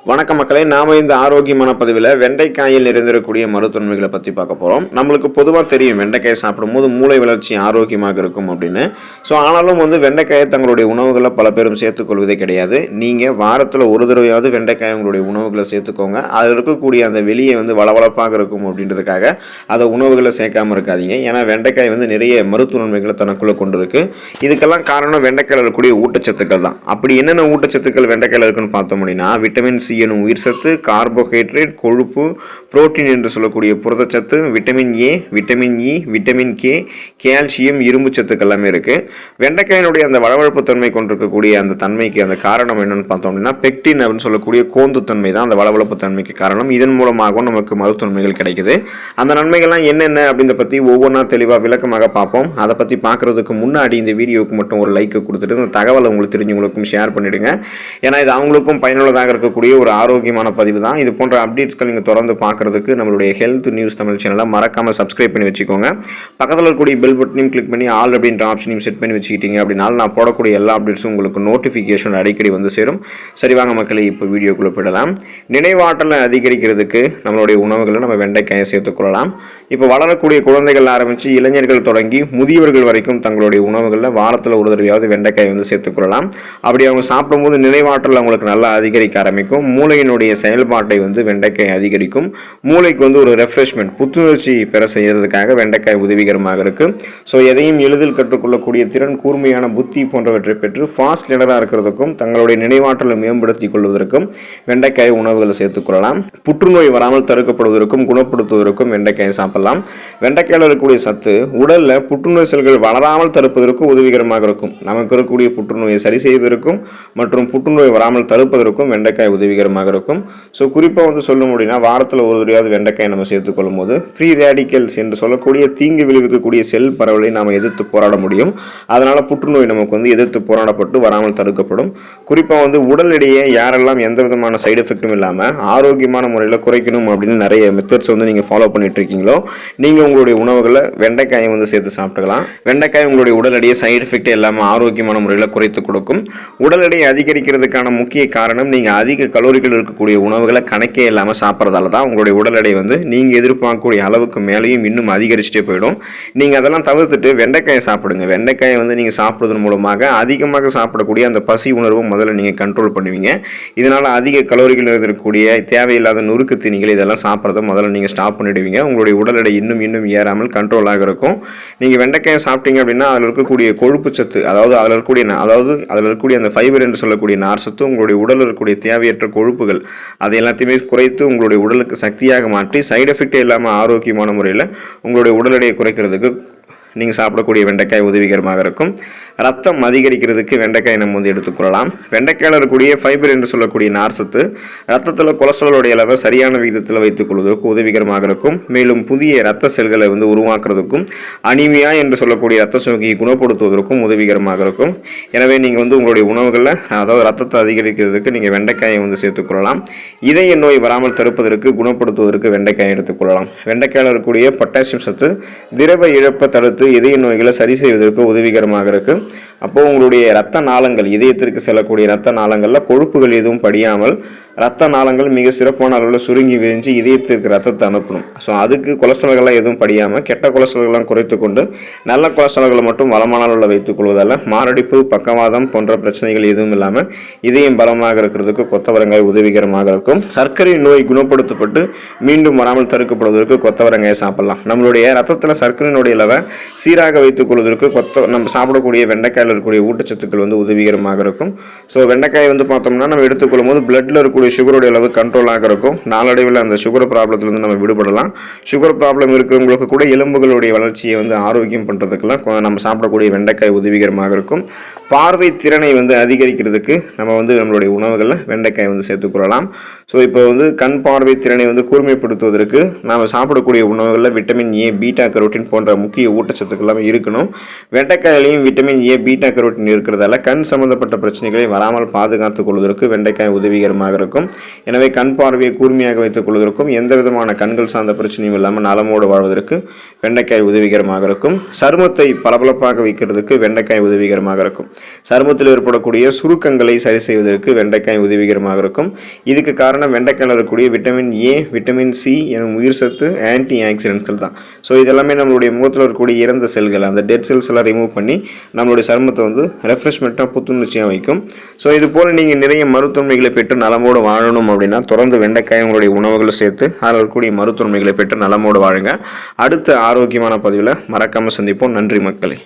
வணக்கம் மக்களே, நாம இந்த ஆரோக்கியமான பதிவில் வெண்டைக்காயில் நிறைந்திருக்கக்கூடிய மருத்துவன்மைகளை பற்றி பார்க்க போகிறோம். நம்மளுக்கு பொதுவாக தெரியும் வெண்டைக்காய் சாப்பிடும்போது மூளை வளர்ச்சி ஆரோக்கியமாக இருக்கும் அப்படின்னு. ஆனாலும் வெண்டைக்காயை தங்களுடைய உணவுகளை பல பேரும் சேர்த்துக்கொள்வதே கிடையாது. நீங்கள் வாரத்தில் ஒரு தடவையாவது வெண்டைக்காய் உங்களுடைய உணவுகளை சேர்த்துக்கோங்க. அதில் இருக்கக்கூடிய அந்த வெளியே வளவளப்பாக இருக்கும் அப்படின்றதுக்காக அதை உணவுகளை சேர்க்காமல் இருக்காதீங்க. ஏன்னா வெண்டைக்காய் நிறைய மருத்துவ நன்மைகளை தனக்குள்ளே கொண்டு இருக்கு. இதுக்கெல்லாம் காரணம் வெண்டைக்காயில் இருக்கக்கூடிய ஊட்டச்சத்துக்கள் தான். அப்படி என்னென்ன ஊட்டச்சத்துக்கள் வெண்டைக்காயில் இருக்குன்னு பார்த்தோம் அப்படின்னா, விட்டமின் சி எனும் உயிர் சத்து, கார்போஹைட்ரேட், கொழுப்பு, புரோட்டீன் என்று சொல்லக்கூடிய புரதச்சத்து, vitamin A, vitamin E, vitamin K, calcium, இரும்பு சத்துக்கள் எல்லாமே இருக்கு. வெண்டைக்காயினுடைய அந்த வளவளப்பு தன்மை கொண்டிருக்கக்கூடிய அந்த தன்மைக்கு அந்த காரணம் என்னன்னு பார்த்தோம் அப்படின்னா, பெக்டின் அப்படின்னு சொல்லக்கூடிய கோந்து தன்மை தான் அந்த வளவளப்பு தன்மைக்கு காரணம். இதன் மூலமாகவும் நமக்கு மருத்துவ நன்மைகள் கிடைக்குது. அந்த நன்மைகள்லாம் என்னென்ன அப்படின்றத பற்றி ஒவ்வொன்றா தெளிவாக விளக்கமாக பார்ப்போம். அதை பற்றி பார்க்கறதுக்கு முன்னாடி இந்த வீடியோவுக்கு மட்டும் ஒரு லைக் கொடுத்துட்டு இந்த தகவலை உங்களுக்கு தெரிஞ்சவங்களுக்கும் ஷேர் பண்ணிடுங்க. ஏன்னா இது அவங்களுக்கும் பயனுள்ளதாக இருக்கக்கூடிய ஒரு ஆரோக்கியமான பதிவு தான். இது போன்ற அப்டேட்ஸ்கள் நீங்கள் தொடர்ந்து பார்க்கறதுக்கு நம்மளுடைய ஹெல்த் நியூஸ் தமிழ் சேனலை மறக்காமல் சப்ஸ்கிரைப் பண்ணி வச்சுக்கோங்க. பக்கத்தில் இருக்கக்கூடிய பெல் பட்டனையும் கிளிக் பண்ணி ஆல் அப்படின்ற ஆப்ஷனையும் செட் பண்ணி வச்சுக்கிட்டீங்க அப்படின்னா நான் போடக்கூடிய எல்லா அப்டேட்ஸும் உங்களுக்கு நோட்டிஃபிகேஷன் அடிக்கடி சேரும். சரி வாங்க மக்களே, இப்போ வீடியோக்குள்ளே போயிடலாம். நினைவாற்றலை அதிகரிக்கிறதுக்கு நம்மளுடைய உணவுகளை நம்ம வெண்டைக்காயை சேர்த்துக்கொள்ளலாம். இப்போ வளரக்கூடிய குழந்தைகள் ஆரம்பித்து இளைஞர்கள் தொடங்கி முதியவர்கள் வரைக்கும் தங்களுடைய உணவுகளில் வாரத்தில் ஒரு தடவையாவது வெண்டைக்காய் சேர்த்துக்கொள்ளலாம். அப்படி அவங்க சாப்பிடும்போது நினைவாற்றல் அவங்களுக்கு நல்லா அதிகரிக்க ஆரம்பிக்கும். மூளையினுடைய செயல்பாட்டை வெண்டைக்காய் அதிகரிக்கும். மூளைக்கு ஒரு ரெஃப்ரெஷ்மெண்ட், புத்துணர்ச்சி பெற செய்யறதுக்காக வெண்டைக்காய் உதவிகரமாக இருக்கு. எதையும் எளிதில் கற்றுக்கொள்ளக்கூடிய திறன், கூர்மையான புத்தி போன்றவற்றை பெற்று ஃபாஸ்ட் லிடராக இருக்கிறதுக்கும் தங்களுடைய நினைவாற்றலை மேம்படுத்திக் கொள்வதற்கும் வெண்டைக்காய் உணவுகளை சேர்த்துக்கொள்ளலாம். புற்றுநோய் வராமல் தடுக்கப்படுவதற்கும் குணப்படுத்துவதற்கும் வெண்டைக்காயை சாப்பிடலாம். வெண்டைக்காயில் இருக்கக்கூடிய சத்து உடல்ல புற்றுநோய் செல்கள் வளராமல் தடுப்பதற்கும் உதவிகரமாக இருக்கும். நமக்கு இருக்கக்கூடிய புற்றுநோயை சரி செய்வதற்கும் மற்றும் புற்றுநோய் வராமல் தடுப்பதற்கும் வெண்டைக்காய் உதவிகரமாக இருக்கும். குறிப்பாக சொல்ல முடியும்னா வாரத்தில் ஒரு தடவையாவது வெண்டைக்காய் நம்ம சேர்த்துக்கொள்ளும் போது ஃப்ரீ ரேடிக்கல்ஸ் என்று சொல்லக்கூடிய தீங்கு விளைவிக்கக்கூடிய செல் பரவலை நாம் எதிர்த்து போராட முடியும். அதனால புற்றுநோய் நமக்கு எதிர்த்து போராடப்பட்டு வராமல் தடுக்கப்படும். குறிப்பாக உடல் எடையை யாரெல்லாம் எந்த விதமான சைடு எஃபெக்டும் இல்லாமல் ஆரோக்கியமான முறையில் குறைக்கணும் அப்படின்னு நிறைய மெத்தட்ஸ் நீங்கள் ஃபாலோ பண்ணிட்டு இருக்கீங்களோ, நீங்கள் உங்களுடைய உணவுகளை வெண்டைக்காயை சேர்த்து சாப்பிட்டுக்கலாம். வெண்டைக்காய் உங்களுடைய உடல் எடையை சைடு எஃபெக்ட் இல்லாமல் ஆரோக்கியமான முறையில் குறைத்து கொடுக்கும். உடல் எடையை அதிகரிக்கிறதுக்கான முக்கிய காரணம் நீங்கள் அதிக கலோரிகள் இருக்கக்கூடிய உணவுகளை கணக்கே இல்லாமல் சாப்பிட்றதால தான் உங்களுடைய உடல் எடை நீங்கள் எதிர்பார்க்கக்கூடிய அளவுக்கு மேலேயும் இன்னும் அதிகரிச்சுட்டே போயிடும். நீங்கள் அதெல்லாம் தவிர்த்துட்டு வெண்டைக்காயை சாப்பிடுங்க. வெண்டைக்காயை நீங்கள் சாப்பிடுவதன் மூலமாக அதிகமாக சாப்பிடக்கூடிய அந்த பசி உணர்வு முதல்ல நீங்கள் கண்ட்ரோல் பண்ணுவீங்க. இதனால் அதிக கலோரிகள் இருக்கக்கூடிய தேவையில்லாத நுறுக்கு தீனிகள் இதெல்லாம் சாப்பிட்றத முதல்ல நீங்கள் ஸ்டாப் பண்ணிடுவீங்க. உங்களுடைய உடல் எடை இன்னும் ஏறாமல் கண்ட்ரோலாக இருக்கும். நீங்கள் வெண்டைக்காயை சாப்பிட்டீங்க அப்படின்னா அதில் இருக்கக்கூடிய கொழுப்பு சத்து, அதில் இருக்கக்கூடிய அந்த ஃபைபர் என்று சொல்லக்கூடிய நார் சத்து உங்களுடைய உடலில் இருக்கக்கூடிய தேவையற்ற கொழுப்புகள் அதை எல்லாத்தையுமே குறைத்து உங்களுடைய உடலுக்கு சக்தியாக மாற்றி சைடு எஃபெக்டே இல்லாமல் ஆரோக்கியமான முறையில் உங்களுடைய உடல் எடையை குறைக்கிறதுக்கு நீங்கள் சாப்பிடக்கூடிய வெண்டைக்காய் உதவிகரமாக இருக்கும். ரத்தம் அதிகரிக்கிறதுக்கு வெண்டைக்காய் நம்ம எடுத்துக்கொள்ளலாம். வெண்டைக்காயில் இருக்கக்கூடிய ஃபைபர் என்று சொல்லக்கூடிய நார் சத்து ரத்தத்தில் கொலஸ்ட்ராலோடைய அளவை சரியான விகிதத்தில் வைத்துக் கொள்வதற்கு உதவிகரமாக இருக்கும். மேலும் புதிய ரத்த செல்களை உருவாக்குறதுக்கும் அனீமியா என்று சொல்லக்கூடிய ரத்த சோகையை குணப்படுத்துவதற்கும் உதவிகரமாக இருக்கும். எனவே நீங்கள் உங்களுடைய உணவுகளில் ரத்தத்தை அதிகரிக்கிறதுக்கு நீங்கள் வெண்டைக்காயை சேர்த்துக்கொள்ளலாம். இதய நோய் வராமல் தடுப்பதற்கு குணப்படுத்துவதற்கு வெண்டைக்காயை எடுத்துக்கொள்ளலாம். வெண்டைக்காயில் இருக்கக்கூடிய பொட்டாசியம் சத்து திரவ இழப்பை தடுத்து இதய நோய்களை சரி செய்வதற்கு உதவிகரமாக இருக்கு. அப்போ உங்களுடைய இரத்த நாளங்கள், இதயத்திற்கு செல்லக்கூடிய இரத்த நாளங்கள்ல கொழுப்புகள் எதுவும் படியாமல் இரத்த நாளங்கள் மிக சிறப்பான அளவில் சுருங்கி விரிஞ்சு இதயத்திற்கு ரத்தத்தை அனுப்பணும். அதுக்கு கொலஸ்ட்ரால்கள்லாம் எதுவும் படியாமல் கெட்ட கொலஸ்ட்ரால்கள்லாம் குறைத்து கொண்டு நல்ல கொலஸ்ட்ரால்களை மட்டும் வளமான அளவில் வைத்துக் கொள்வதால் மாரடைப்பு, பக்கவாதம் போன்ற பிரச்சனைகள் எதுவும் இல்லாமல் இதயம் பலமாக இருக்கிறதுக்கு கொத்தவரங்காய் உதவிகரமாக இருக்கும். சர்க்கரை நோய் குணப்படுத்தப்பட்டு மீண்டும் வராமல் தடுக்கப்படுவதற்கு கொத்தவரங்காயை சாப்பிடலாம். நம்மளுடைய ரத்தத்தில் சர்க்கரை நோய் அளவை சீராக வைத்துக் கொள்வதற்கு நம்ம சாப்பிடக்கூடிய வெண்டைக்காயில் இருக்கக்கூடிய ஊட்டச்சத்துக்கள் உதவிகரமாக இருக்கும். வெண்டைக்காய் பார்த்தோம்னா நம்ம எடுத்துக்கொள்ளும் போது பிளட்ல இருக்கக்கூடிய சுகருடைய அளவு கண்ட்ரோலாக இருக்கும். நாளடைவில் அந்த சுகர் ப்ராப்ளத்திலிருந்து நம்ம விடுபடலாம். சுகர் ப்ராப்ளம் இருக்கிறவங்களுக்கு கூட எலும்புகளுடைய வளர்ச்சியை ஆரோக்கியம் பண்ணுறதுக்கெல்லாம் நம்ம சாப்பிடக்கூடிய வெண்டைக்காய் உதவிகரமாக இருக்கும். பார்வை திறனை அதிகரிக்கிறதுக்கு நம்ம நம்மளுடைய உணவுகளில் வெண்டைக்காய் சேர்த்துக்கொள்ளலாம். இப்போ கண் பார்வை திறனை கூர்மைப்படுத்துவதற்கு நாம் சாப்பிடக்கூடிய உணவுகளில் விட்டமின் ஏ, பீட்டா கரோட்டின் போன்ற முக்கிய ஊட்டச்சத்துக்கள் எல்லாமே இருக்கணும். வெண்டைக்காயிலையும் vitamin A, beta beta carotene இருக்கிறதால கண் சம்பந்தப்பட்ட பிரச்சனைகளை வராமல் பாதுகாத்துக் கொள்வதற்கு வெண்டைக்காய் உதவிகரமாக இருக்கும். எனவே கண் பார்வையை கூர்மையாக வைத்துக் கொள்வதற்கும் எந்த விதமான கண்கள் சார்ந்த பிரச்சனையும் இல்லாமல் நலமோடு வாழ்வதற்கு வெண்டைக்காய் உதவிகரமாக இருக்கும். சருமத்தை பளபளப்பாக வைக்கிறதுக்கு வெண்டைக்காய் உதவிகரமாக இருக்கும். சருமத்தில் ஏற்படக்கூடிய சுருக்கங்களை சரி செய்வதற்கு வெண்டைக்காய் உதவிகரமாக இருக்கும். இதுக்கு காரணம் வெண்டைக்காயில் இருக்கக்கூடிய விட்டமின் ஏ, விட்டமின் சி எனும் உயிர் சத்து, ஆன்டி ஆக்சிடென்ட்கள் தான். ஸோ இதெல்லாமே நம்மளுடைய முகத்தில் இருக்கக்கூடிய இறந்த செல்கள், அந்த டெட் செல்ஸ் எல்லாம் ரிமூவ் பண்ணி நம்மளுடைய சருமத்தை வந்து ரெஃப்ரெஷ்மெண்ட்டாக புத்துணர்ச்சியாக வைக்கும். ஸோ இது போல் நீங்கள் நிறைய மருத்துவமைகளை பெற்று நலமோடு வாழணும் அப்படின்னா தொடர்ந்து வெண்டைக்காய் உங்களுடைய உணவுகளை சேர்த்து அதில் இருக்கக்கூடிய மருத்துவமைகளை பெற்று நலமோடு வாழுங்க. அடுத்த ஆரோக்கியமான பதிவில் மறக்காமல் சந்திப்போம். நன்றி மக்களே.